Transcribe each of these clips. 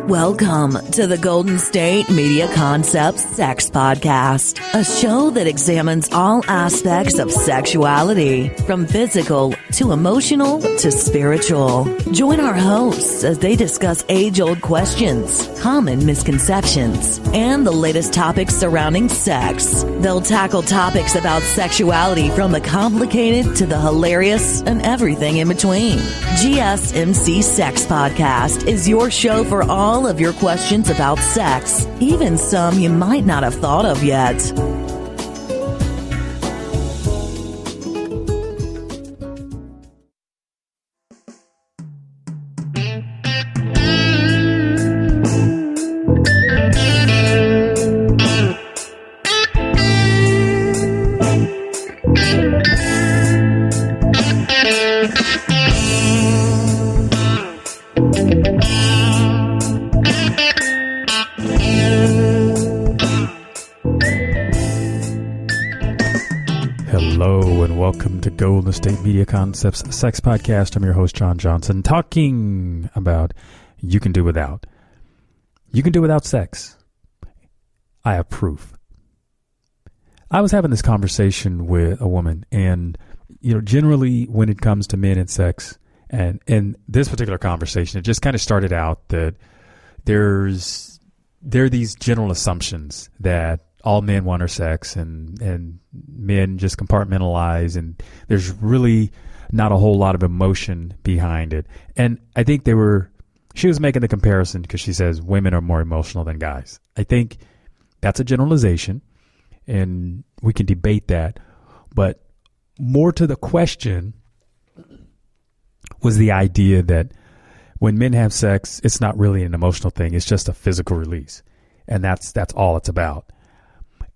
Welcome to the Golden State Media Concepts Sex Podcast, a show that examines all aspects of sexuality, from physical to emotional to spiritual. Join our hosts as they discuss age-old questions, common misconceptions, and the latest topics surrounding sex. They'll tackle topics about sexuality from the complicated to the hilarious and everything in between. GSMC Sex Podcast is your show for all of your questions about sex, even some you might not have thought of yet. Welcome to Golden State Media Concepts Sex Podcast. I'm your host, John Johnson, talking about you can do without. You can do without sex. I have proof. I was having this conversation with a woman, and generally when it comes to men and sex, and in this particular conversation, it just kind of started out that there are these general assumptions that all men want are sex, and men just compartmentalize, and there's really not a whole lot of emotion behind it. And I think she was making the comparison because she says women are more emotional than guys. I think that's a generalization, and we can debate that. But more to the question was the idea that when men have sex, it's not really an emotional thing. It's just a physical release. And that's all it's about.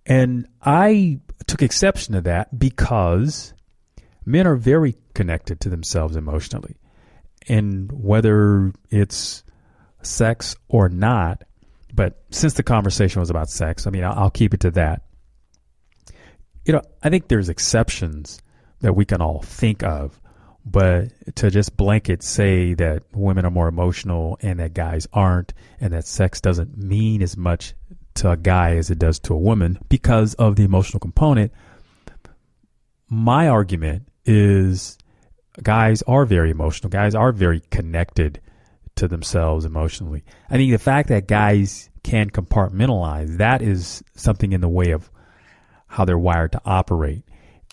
And I took exception to that because men are very connected to themselves emotionally. And whether it's sex or not, but since the conversation was about sex, I'll keep it to that. I think there's exceptions that we can all think of, but to just blanket say that women are more emotional and that guys aren't, and that sex doesn't mean as much to a guy as it does to a woman because of the emotional component. My argument is guys are very emotional. Guys are very connected to themselves emotionally. I think the fact that guys can compartmentalize, that is something in the way of how they're wired to operate.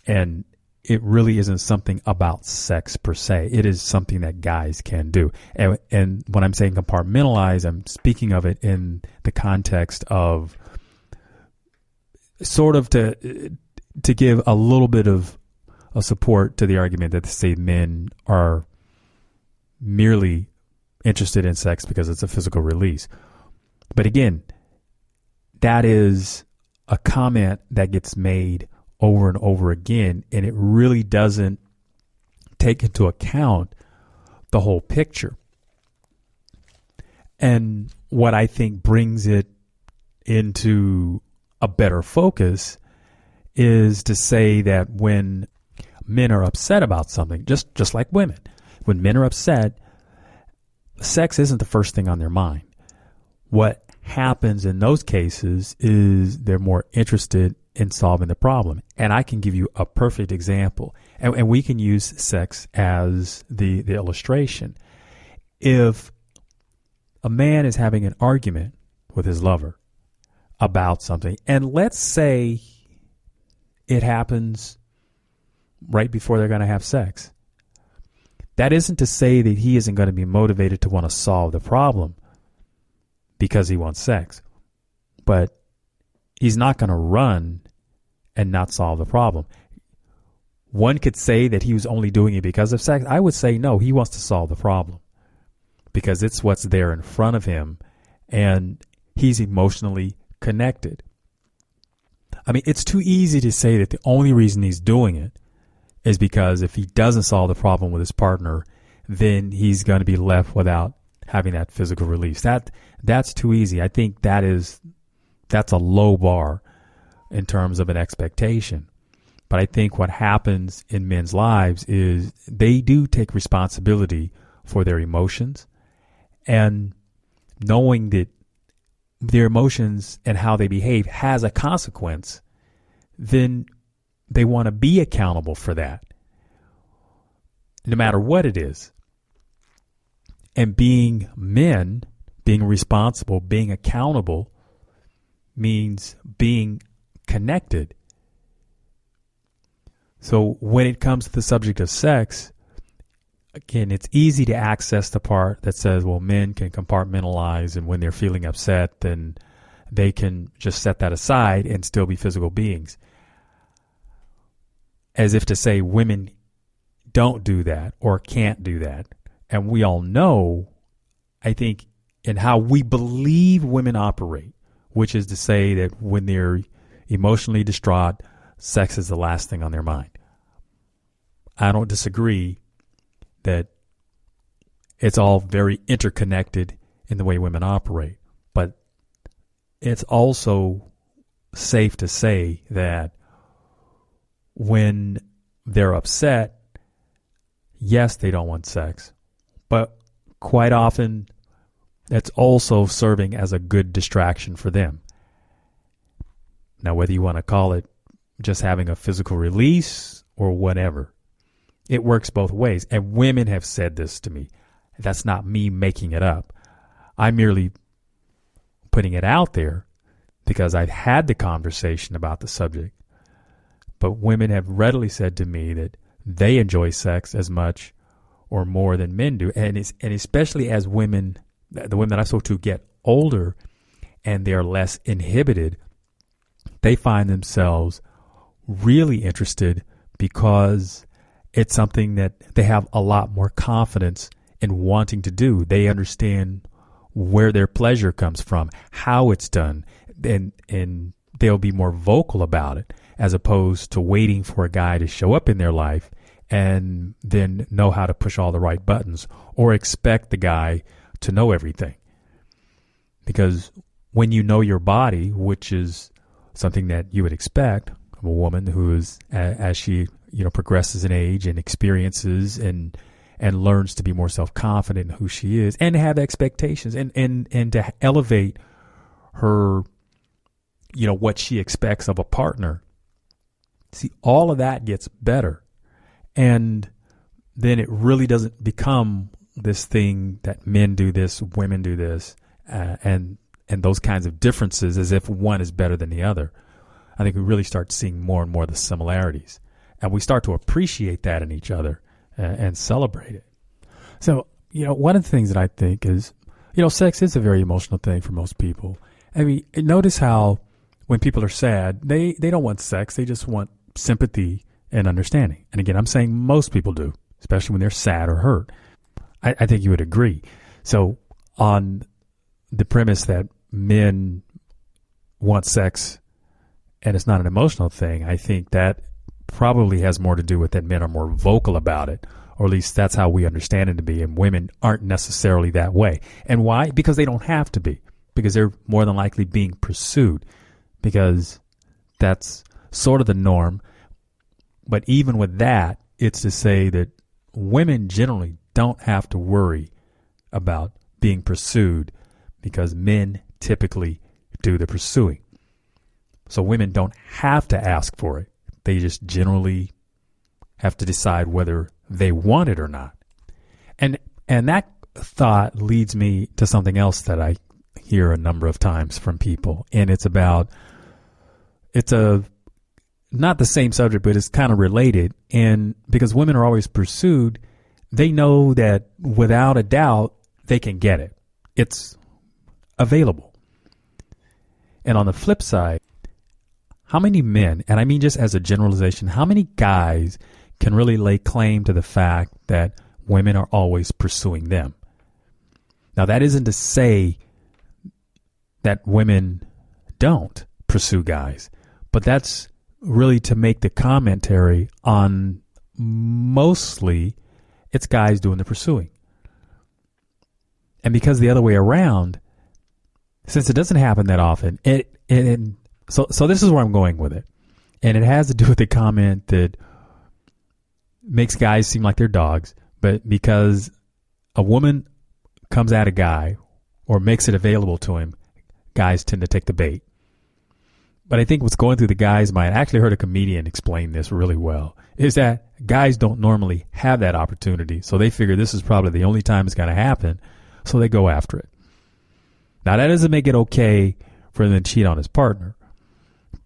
And it really isn't something about sex per se. It is something that guys can do. And when I'm saying compartmentalize, I'm speaking of it in the context of sort of to give a little bit of a support to the argument that say men are merely interested in sex because it's a physical release. But again, that is a comment that gets made over and over again, and it really doesn't take into account the whole picture. And what I think brings it into a better focus is to say that when men are upset about something, just like women, when men are upset, sex isn't the first thing on their mind. What happens in those cases is they're more interested in solving the problem. And I can give you a perfect example. And we can use sex as the illustration. If a man is having an argument with his lover about something, and let's say it happens right before they're going to have sex, that isn't to say that he isn't going to be motivated to want to solve the problem because he wants sex. But he's not going to run and not solve the problem. One could say that he was only doing it because of sex. I would say no, he wants to solve the problem because it's what's there in front of him and he's emotionally connected. It's too easy to say that the only reason he's doing it is because if he doesn't solve the problem with his partner, then he's going to be left without having that physical release. That's too easy. I think that's a low bar in terms of an expectation. But I think what happens in men's lives is they do take responsibility for their emotions, and knowing that their emotions and how they behave has a consequence, then they want to be accountable for that, no matter what it is. And being men, being responsible, being accountable means being connected. So when it comes to the subject of sex, again, it's easy to access the part that says, well, men can compartmentalize, and when they're feeling upset, then they can just set that aside and still be physical beings. As if to say women don't do that or can't do that. And we all know, I think, in how we believe women operate, which is to say that when they're emotionally distraught, sex is the last thing on their mind. I don't disagree that it's all very interconnected in the way women operate, but it's also safe to say that when they're upset, yes, they don't want sex, but quite often it's also serving as a good distraction for them. Now, whether you want to call it just having a physical release or whatever, it works both ways. And women have said this to me. That's not me making it up. I'm merely putting it out there because I've had the conversation about the subject. But women have readily said to me that they enjoy sex as much or more than men do. And especially as women, the women that I spoke to, get older and they're less inhibited, they find themselves really interested because it's something that they have a lot more confidence in wanting to do. They understand where their pleasure comes from, how it's done, and they'll be more vocal about it, as opposed to waiting for a guy to show up in their life and then know how to push all the right buttons or expect the guy to know everything. Because when you know your body, which is something that you would expect of a woman who is, as she progresses in age and experiences and learns to be more self-confident in who she is and have expectations and to elevate her, what she expects of a partner. See, all of that gets better. And then it really doesn't become this thing that men do this, women do this, and those kinds of differences as if one is better than the other. I think we really start seeing more and more of the similarities. And we start to appreciate that in each other and celebrate it. So, one of the things that I think is, sex is a very emotional thing for most people. I mean, notice how when people are sad, they don't want sex. They just want sympathy and understanding. And again, I'm saying most people do, especially when they're sad or hurt. I think you would agree. So on the premise that men want sex and it's not an emotional thing, I think that probably has more to do with that men are more vocal about it, or at least that's how we understand it to be, and women aren't necessarily that way. And why? Because they don't have to be, because they're more than likely being pursued, because that's sort of the norm. But even with that, it's to say that women generally don't have to worry about being pursued because men typically do the pursuing. So women don't have to ask for it. They just generally have to decide whether they want it or not. And that thought leads me to something else that I hear a number of times from people. And it's not the same subject, but it's kind of related. And because women are always pursued, they know that without a doubt, they can get it. It's available. And on the flip side, how many men, and I mean just as a generalization, how many guys can really lay claim to the fact that women are always pursuing them? Now, that isn't to say that women don't pursue guys, but that's really to make the commentary on mostly it's guys doing the pursuing. And because the other way around, since it doesn't happen that often, so this is where I'm going with it. And it has to do with the comment that makes guys seem like they're dogs, but because a woman comes at a guy or makes it available to him, guys tend to take the bait. But I think what's going through the guy's mind, I actually heard a comedian explain this really well, is that guys don't normally have that opportunity. So they figure this is probably the only time it's going to happen. So they go after it. Now, that doesn't make it okay for them to cheat on his partner,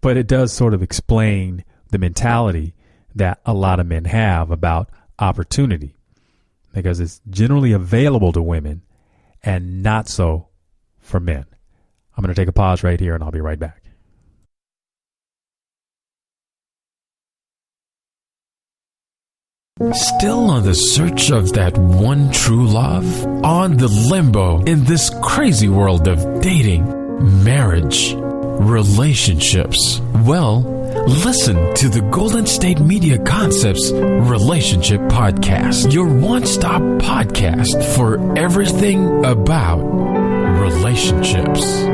but it does sort of explain the mentality that a lot of men have about opportunity, because it's generally available to women and not so for men. I'm going to take a pause right here and I'll be right back. Still on the search of that one true love? On the limbo in this crazy world of dating, marriage, relationships? Well, listen to the Golden State Media Concepts Relationship Podcast, your one-stop podcast for everything about relationships.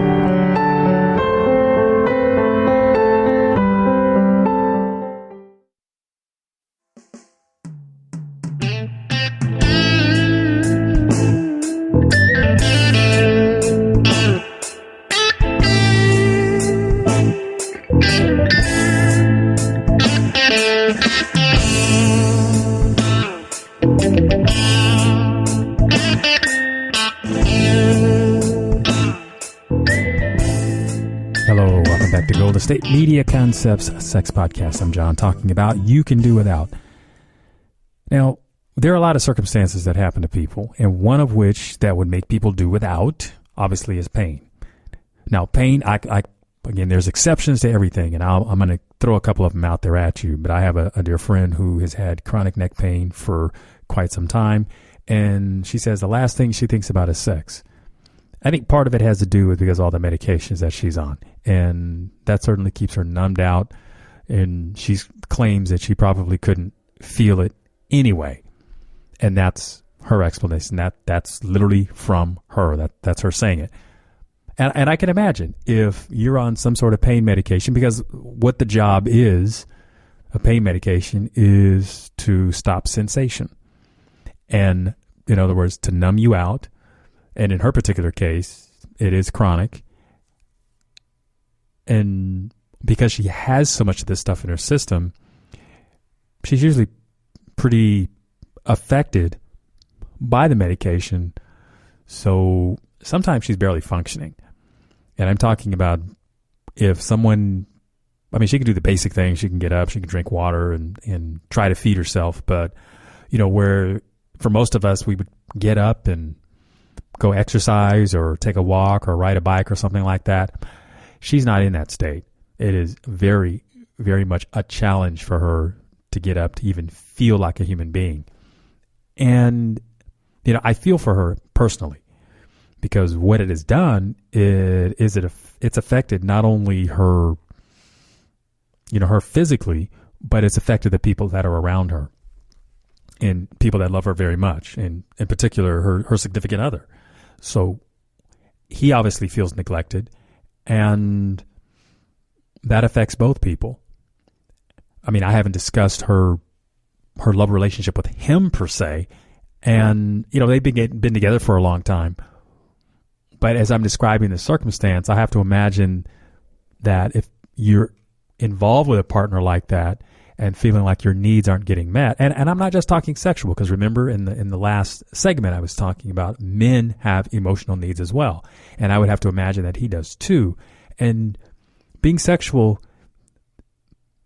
State Media Concepts Sex Podcast. I'm John, talking about You Can Do Without. Now, there are a lot of circumstances that happen to people, and one of which that would make people do without, obviously, is pain. Now, pain, again, there's exceptions to everything, and I'm going to throw a couple of them out there at you, but I have a dear friend who has had chronic neck pain for quite some time, and she says the last thing she thinks about is sex. I think part of it has to do with because of all the medications that she's on, and that certainly keeps her numbed out, and she claims that she probably couldn't feel it anyway, and that's her explanation. That's literally from her. That's her saying it. And I can imagine if you're on some sort of pain medication, because what the job is, a pain medication is to stop sensation, and in other words, to numb you out. And in her particular case, it is chronic. And because she has so much of this stuff in her system, she's usually pretty affected by the medication. So sometimes she's barely functioning. And I'm talking about if someone, she can do the basic things. She can get up, she can drink water and try to feed herself. But, where for most of us, we would get up and go exercise or take a walk or ride a bike or something like that. She's not in that state. It is very, very much a challenge for her to get up to even feel like a human being. And, I feel for her personally, because what it has done it's affected not only her, her physically, but it's affected the people that are around her and people that love her very much, and in particular her significant other. So he obviously feels neglected, and that affects both people. I haven't discussed her love relationship with him per se, and they've been together for a long time. But as I'm describing the circumstance, I have to imagine that if you're involved with a partner like that and feeling like your needs aren't getting met, and I'm not just talking sexual, because remember in the last segment I was talking about men have emotional needs as well, and I would have to imagine that he does too. And being sexual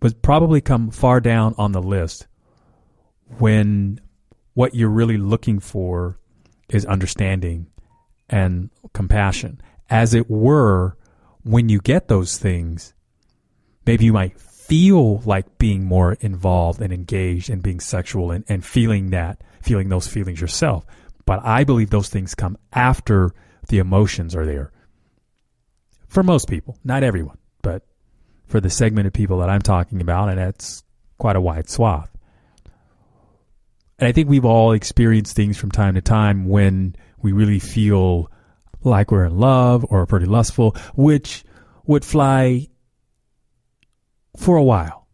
would probably come far down on the list when what you're really looking for is understanding and compassion. As it were, when you get those things, maybe you might feel like being more involved and engaged and being sexual and feeling those feelings yourself. But I believe those things come after the emotions are there. For most people, not everyone, but for the segment of people that I'm talking about, and that's quite a wide swath. And I think we've all experienced things from time to time when we really feel like we're in love or pretty lustful, which would fly for a while.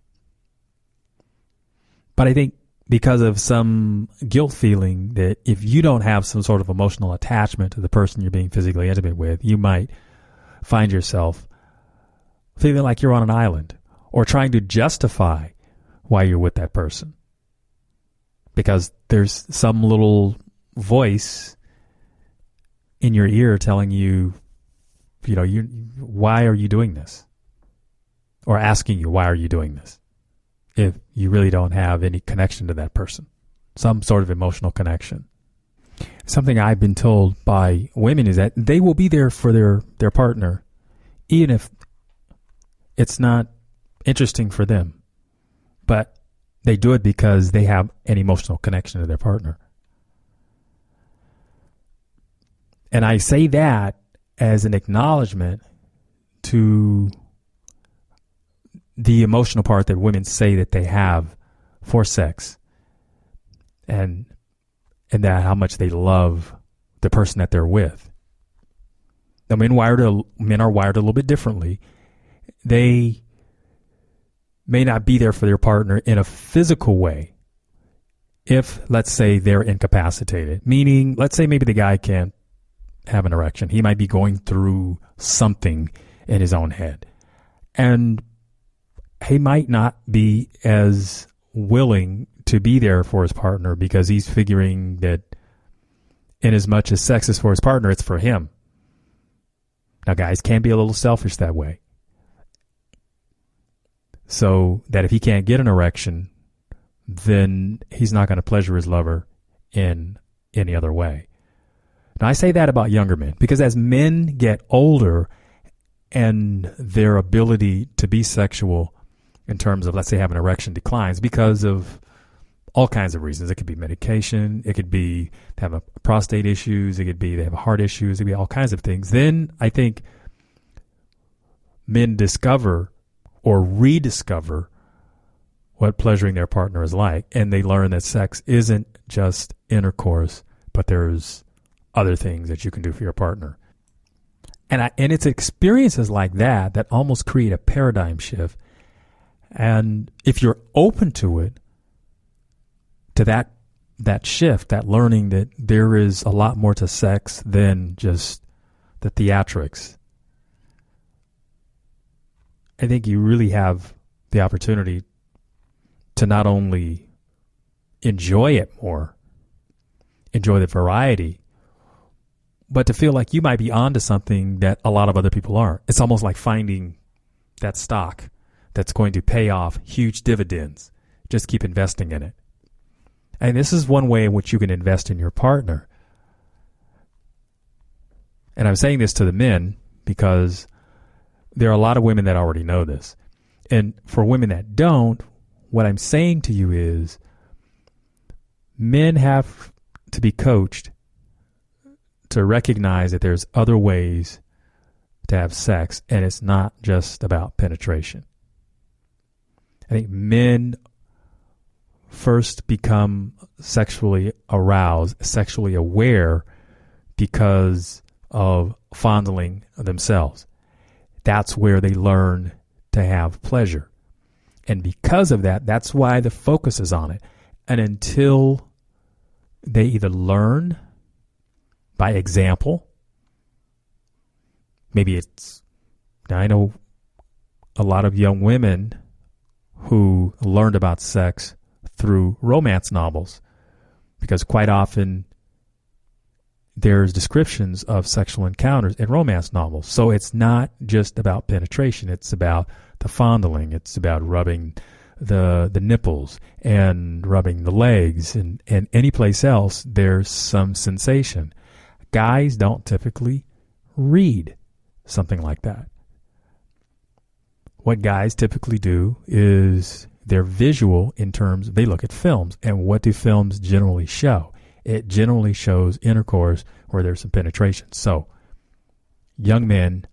But I think because of some guilt feeling that if you don't have some sort of emotional attachment to the person you're being physically intimate with, you might find yourself feeling like you're on an island or trying to justify why you're with that person. Because there's some little voice in your ear telling you, why are you doing this? Or asking you, why are you doing this? If you really don't have any connection to that person, some sort of emotional connection. Something I've been told by women is that they will be there for their partner, even if it's not interesting for them. But they do it because they have an emotional connection to their partner. And I say that as an acknowledgement to the emotional part that women say that they have for sex, and that how much they love the person that they're with. Now, men are wired a little bit differently. They may not be there for their partner in a physical way if, let's say, they're incapacitated. Meaning, let's say maybe the guy can't have an erection. He might be going through something in his own head. And he might not be as willing to be there for his partner because he's figuring that in as much as sex is for his partner, it's for him. Now, guys can be a little selfish that way. So that if he can't get an erection, then he's not going to pleasure his lover in any other way. Now, I say that about younger men because as men get older and their ability to be sexual in terms of, let's say, having an erection declines because of all kinds of reasons. It could be medication. It could be having prostate issues. It could be they have heart issues. It could be all kinds of things. Then I think men discover or rediscover what pleasuring their partner is like. And they learn that sex isn't just intercourse, but there's other things that you can do for your partner. And it's experiences like that almost create a paradigm shift. And if you're open to it, to that shift, that learning that there is a lot more to sex than just the theatrics, I think you really have the opportunity to not only enjoy it more, enjoy the variety, but to feel like you might be onto something that a lot of other people aren't. It's almost like finding that stock that's going to pay off huge dividends. Just keep investing in it. And this is one way in which you can invest in your partner. And I'm saying this to the men because there are a lot of women that already know this. And for women that don't, what I'm saying to you is men have to be coached to recognize that there's other ways to have sex, and it's not just about penetration. I think men first become sexually aroused, sexually aware because of fondling themselves. That's where they learn to have pleasure. And because of that, that's why the focus is on it. And until they either learn by example, maybe it's, I know a lot of young women who learned about sex through romance novels, because quite often there's descriptions of sexual encounters in romance novels. So it's not just about penetration. It's about the fondling. It's about rubbing the nipples and rubbing the legs, and any place else there's some sensation. Guys don't typically read something like that. What guys typically do is they're visual in terms, they look at films. And what do films generally show? It generally shows intercourse where there's some penetration. So young men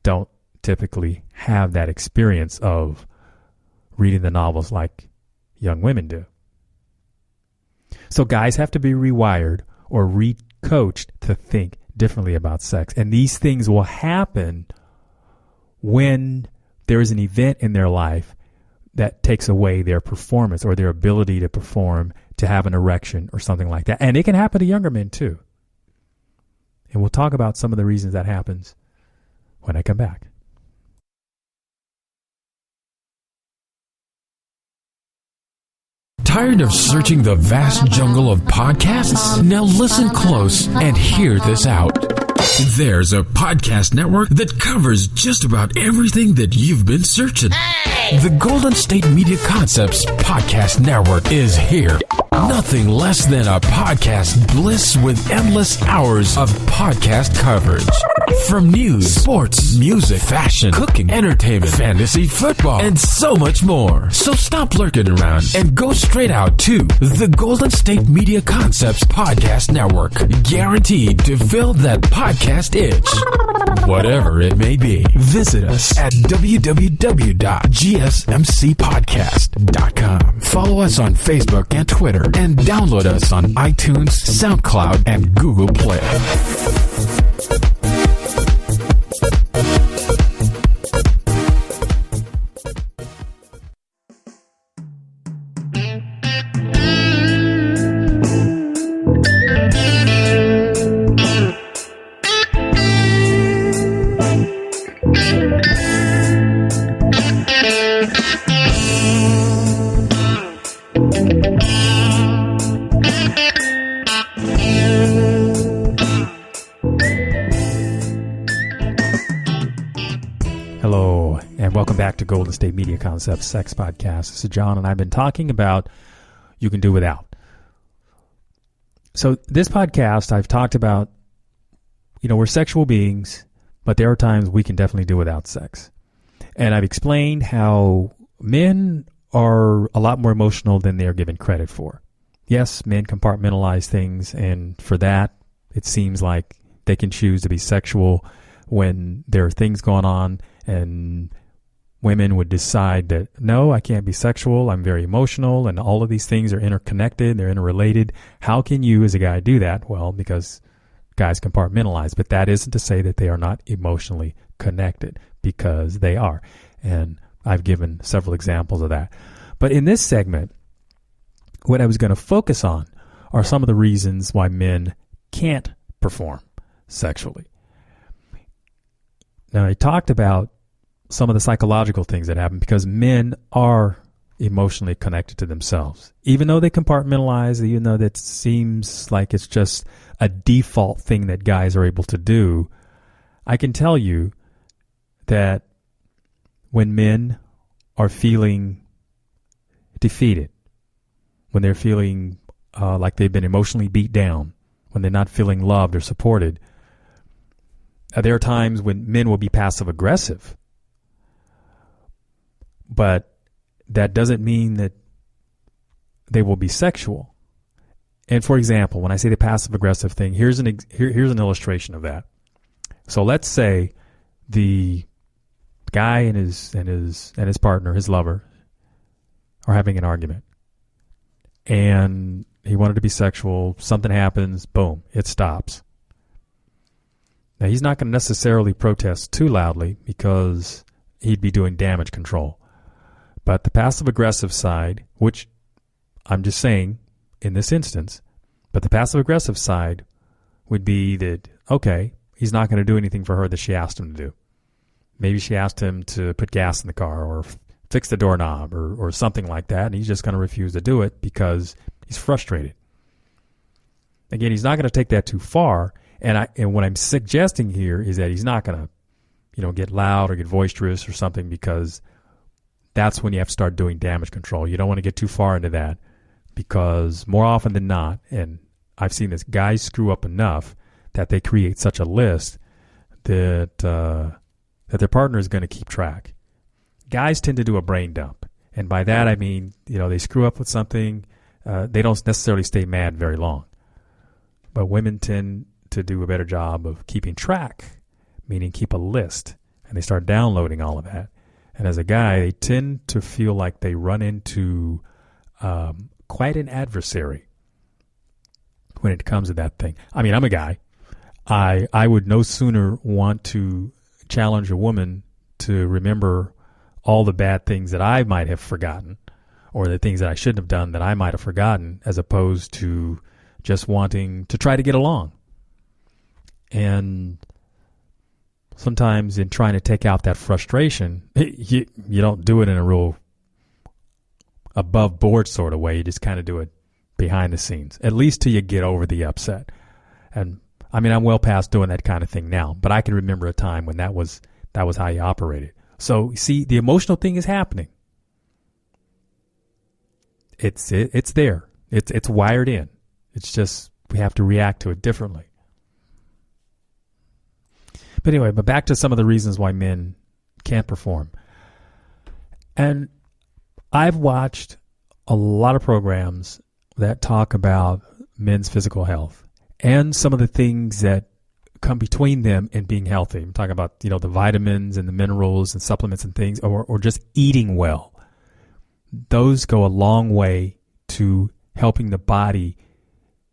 don't typically have that experience of reading the novels like young women do. So guys have to be rewired or recoached to think differently about sex. And these things will happen when there is an event in their life that takes away their performance or their ability to perform, to have an erection or something like that. And it can happen to younger men too. And we'll talk about some of the reasons that happens when I come back. Tired of searching the vast jungle of podcasts? Now listen close and hear this out. There's a podcast network that covers just about everything that you've been searching. Hey! The Golden State Media Concepts Podcast Network is here. Nothing less than a podcast bliss with endless hours of podcast coverage. From news, sports, music, fashion, cooking, entertainment, fantasy, football, and so much more. So stop lurking around and go straight out to the Golden State Media Concepts Podcast Network. Guaranteed to fill that podcast itch. Whatever it may be. Visit us at www.gsmcpodcast.com. Follow us on Facebook and Twitter, and download us on iTunes, SoundCloud, and Google Play. Hello, and welcome back to Golden State Media Concepts Sex Podcast. This is John, and I've been talking about you can do without. So this podcast, I've talked about, we're sexual beings, but there are times we can definitely do without sex. And I've explained how men are a lot more emotional than they're given credit for. Yes, men compartmentalize things, and for that, it seems like they can choose to be sexual when there are things going on, and women would decide that, no, I can't be sexual, I'm very emotional, and all of these things are interconnected, they're interrelated. How can you as a guy do that? Well, because guys compartmentalize, but that isn't to say that they are not emotionally connected, because they are. And I've given several examples of that. But in this segment, what I was going to focus on are some of the reasons why men can't perform sexually. Now, I talked about some of the psychological things that happen because men are emotionally connected to themselves. Even though they compartmentalize, even though that seems like it's just a default thing that guys are able to do, I can tell you that when men are feeling defeated, when they're feeling like they've been emotionally beat down, when they're not feeling loved or supported, there are times when men will be passive aggressive, but that doesn't mean that they will be sexual. And for example, when I say the passive aggressive thing, here's an illustration of that. So let's say the guy and his partner, his lover, are having an argument, and he wanted to be sexual. Something happens, boom, it stops. Now, he's not going to necessarily protest too loudly because he'd be doing damage control. But the passive-aggressive side, which I'm just saying in this instance, but the passive-aggressive side would be that, okay, he's not going to do anything for her that she asked him to do. Maybe she asked him to put gas in the car or fix the doorknob or something like that, and he's just going to refuse to do it because he's frustrated. Again, he's not going to take that too far. And what I'm suggesting here is that he's not going to, get loud or get boisterous or something, because that's when you have to start doing damage control. You don't want to get too far into that, because more often than not, and I've seen this, guys screw up enough that they create such a list that their partner is going to keep track. Guys tend to do a brain dump, and by that I mean, they screw up with something. They don't necessarily stay mad very long, but women tend to do a better job of keeping track, meaning keep a list, and they start downloading all of that. And as a guy, they tend to feel like they run into quite an adversary when it comes to that thing. I mean, I'm a guy. I would no sooner want to challenge a woman to remember all the bad things that I might have forgotten, or the things that I shouldn't have done that I might have forgotten, as opposed to just wanting to try to get along. And sometimes in trying to take out that frustration, you don't do it in a real above board sort of way. You just kind of do it behind the scenes, at least till you get over the upset. And I mean, I'm well past doing that kind of thing now, but I can remember a time when that was how you operated. So see, the emotional thing is happening. It's there. It's wired in. It's just we have to react to it differently. But anyway, back to some of the reasons why men can't perform. And I've watched a lot of programs that talk about men's physical health and some of the things that come between them and being healthy. I'm talking about, the vitamins and the minerals and supplements and things, or just eating well. Those go a long way to helping the body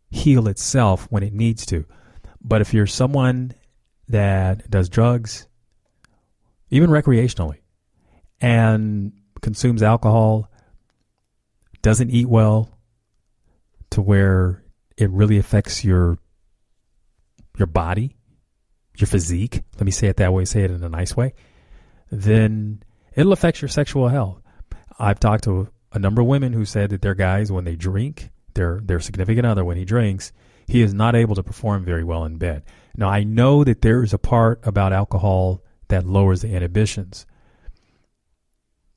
heal itself when it needs to. But if you're someone that does drugs, even recreationally, and consumes alcohol, doesn't eat well to where it really affects your body, your physique, let me say it that way, say it in a nice way, then it'll affect your sexual health. I've talked to a number of women who said that their guys, when they drink, their significant other, when he drinks, he is not able to perform very well in bed. Now, I know that there is a part about alcohol that lowers the inhibitions.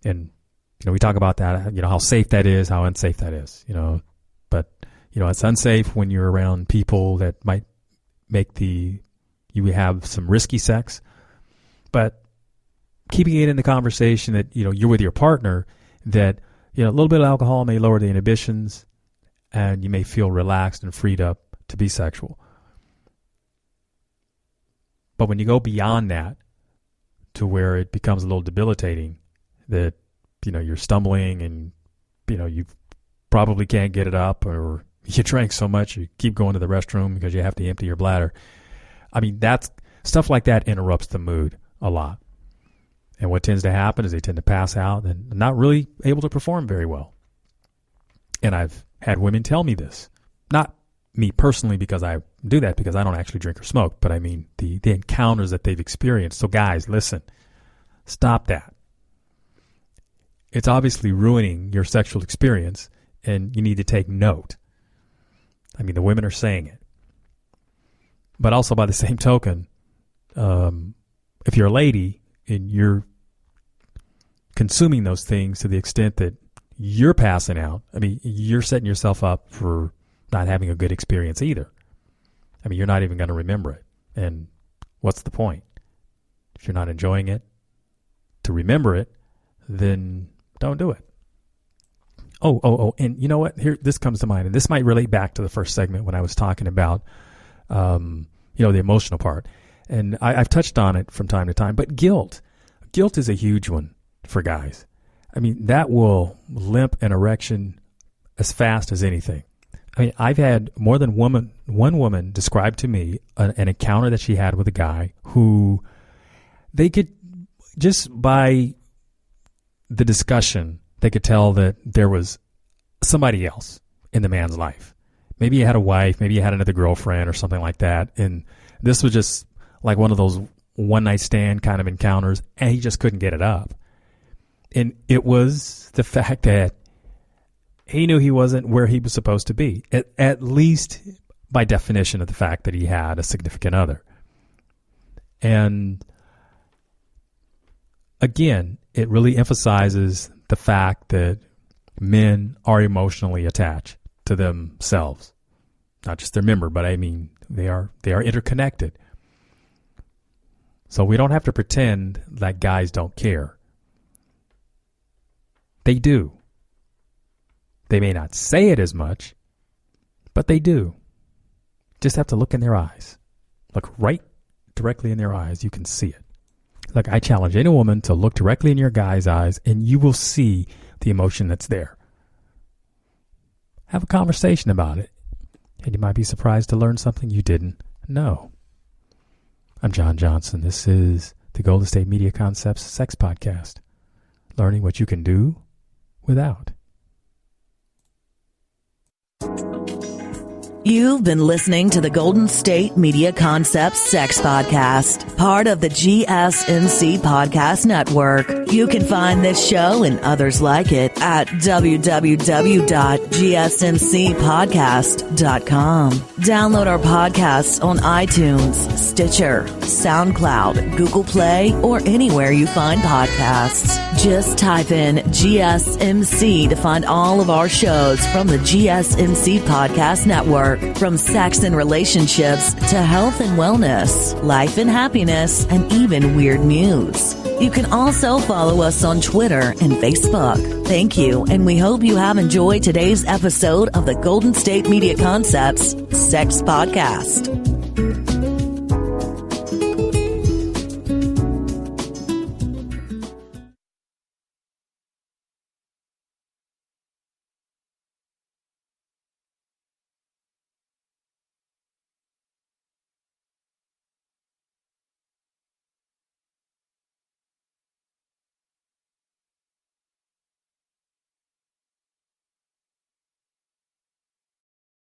And, we talk about that, how safe that is, how unsafe that is, But, it's unsafe when you're around people that might make you have some risky sex. But keeping it in the conversation that, you're with your partner, that, a little bit of alcohol may lower the inhibitions and you may feel relaxed and freed up to be sexual. But when you go beyond that to where it becomes a little debilitating, that, you're stumbling and, you probably can't get it up, or you drank so much you keep going to the restroom because you have to empty your bladder. I mean, that's stuff like that interrupts the mood a lot. And what tends to happen is they tend to pass out and not really able to perform very well. And I've had women tell me this, not me personally because I do that because I don't actually drink or smoke, but I mean the encounters that they've experienced. So guys, listen, stop that. It's obviously ruining your sexual experience and you need to take note. I mean, the women are saying it. But also by the same token, if you're a lady and you're consuming those things to the extent that you're passing out, I mean, you're setting yourself up for not having a good experience either. I mean, you're not even going to remember it. And what's the point? If you're not enjoying it, to remember it, then don't do it. Oh, and you know what? Here, this comes to mind, and this might relate back to the first segment when I was talking about, the emotional part. And I've touched on it from time to time, but guilt is a huge one for guys. I mean, that will limp an erection as fast as anything. I mean, I've had more than one woman describe to me an encounter that she had with a guy who they could, just by the discussion, they could tell that there was somebody else in the man's life. Maybe he had a wife, maybe he had another girlfriend or something like that. And this was just like one of those one-night stand kind of encounters, and he just couldn't get it up. And it was the fact that he knew he wasn't where he was supposed to be, at least by definition of the fact that he had a significant other. And again, it really emphasizes the fact that men are emotionally attached to themselves. Not just their member, but I mean, they are interconnected. So we don't have to pretend that guys don't care. They do. They may not say it as much, but they do. Just have to look in their eyes. Look right directly in their eyes. You can see it. Look, I challenge any woman to look directly in your guy's eyes, and you will see the emotion that's there. Have a conversation about it, and you might be surprised to learn something you didn't know. I'm John Johnson. This is the Golden State Media Concepts Sex Podcast. learning what you can do without. You've been listening to the Golden State Media Concepts Sex Podcast, part of the GSMC Podcast Network. You can find this show and others like it at www.gsmcpodcast.com. Download our podcasts on iTunes, Stitcher, SoundCloud, Google Play, or anywhere you find podcasts. Just type in GSMC to find all of our shows from the GSMC Podcast Network. From sex and relationships to health and wellness, life and happiness, and even weird news. You can also follow us on Twitter and Facebook. Thank you, and we hope you have enjoyed today's episode of the Golden State Media Concepts Sex Podcast.